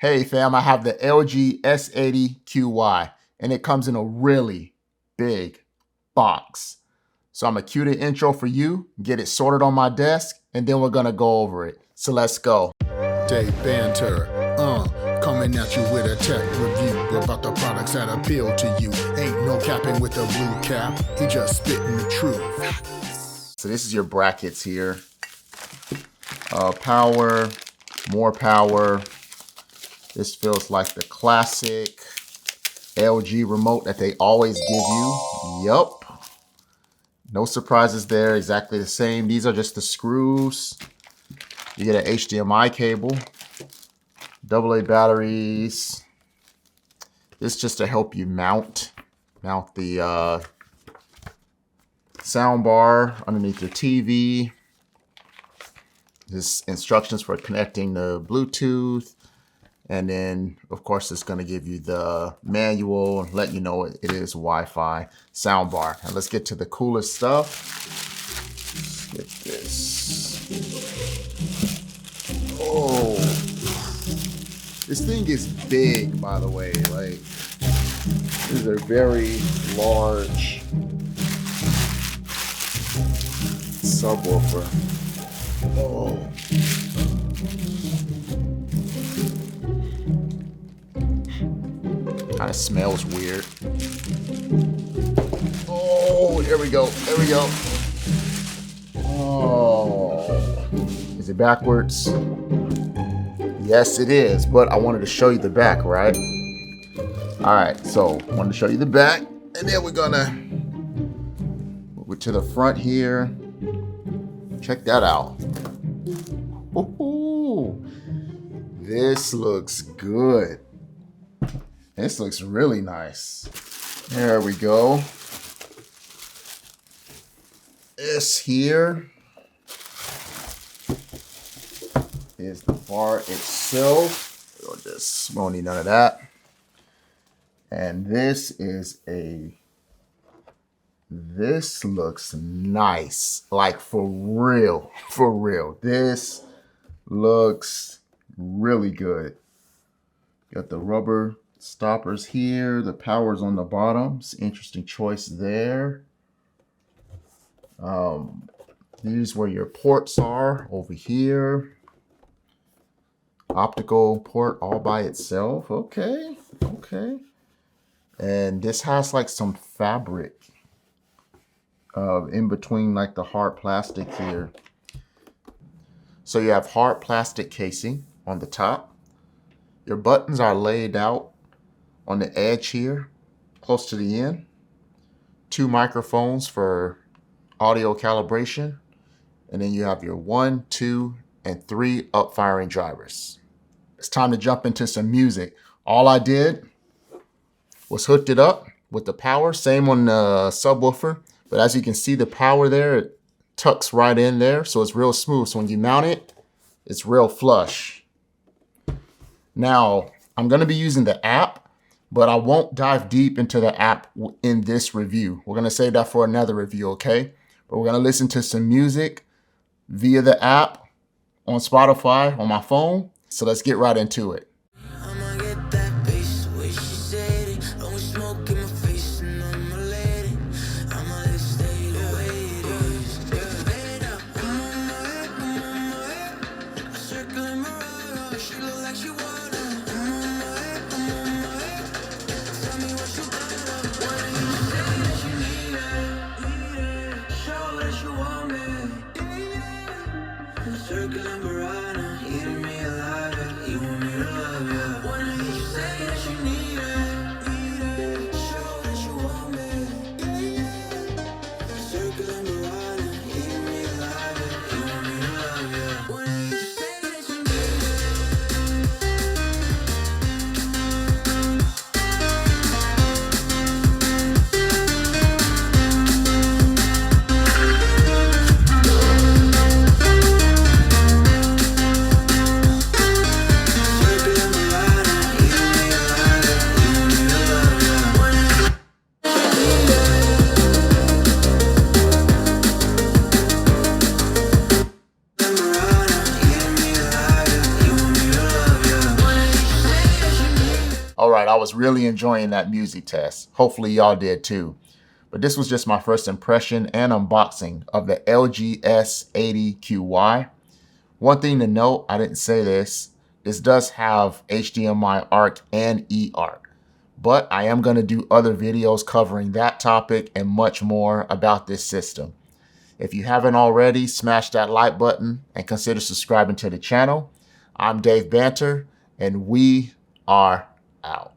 Hey fam, I have the LGS80QY and it comes in a really big box. So I'm gonna cue the intro for you, get it sorted on my desk, and then we're gonna go over it. So let's go. Dave Banter, coming at you with a tech review about the products that appeal to you. Ain't no capping with a blue cap, he just spitting the truth. So this is your brackets here. Power, more power. This feels like the classic LG remote that they always give you. Yup. No surprises there, exactly the same. These are just the screws. You get an HDMI cable, AA batteries. This is just to help you mount the sound bar underneath your TV. This instructions for connecting the Bluetooth. And then, of course, it's going to give you the manual and let you know it is Wi-Fi soundbar. And let's get to the coolest stuff. Let's get this. Oh, this thing is big, by the way. Like, this is a very large subwoofer. Oh. Kind of smells weird. Oh, there we go. There we go. Oh, is it backwards? Yes, it is. But I wanted to show you the back, right? All right. So I wanted to show you the back, and then we're gonna move to the front here. Check that out. Ooh, this looks good. This looks really nice. There we go. This here is the bar itself. We won't need none of that. And this looks nice. Like for real, for real. This looks really good. Got the rubber stoppers here. The power's on the bottom. It's an interesting choice there. These where your ports are over here. Optical port all by itself. Okay, okay. And this has like some fabric in between like the hard plastic here. So you have hard plastic casing on the top. Your buttons are laid out on the edge here, close to the end. 2 microphones for audio calibration. And then you have your 1, 2, and 3 up-firing drivers. It's time to jump into some music. All I did was hooked it up with the power, same on the subwoofer. But as you can see, the power there, it tucks right in there. So it's real smooth. So when you mount it, it's real flush. Now, I'm gonna be using the app, but I won't dive deep into the app in this review. We're gonna save that for another review, okay? But we're gonna listen to some music via the app on Spotify on my phone. So let's get right into it. right. I was really enjoying that music test. Hopefully y'all did too. But this was just my first impression and unboxing of the LGS80QY. One thing to note, I didn't say this does have HDMI ARC and eARC. But I am going to do other videos covering that topic and much more about this system. If you haven't already, smash that like button and consider subscribing to the channel. I'm Dave Banter, and we are out.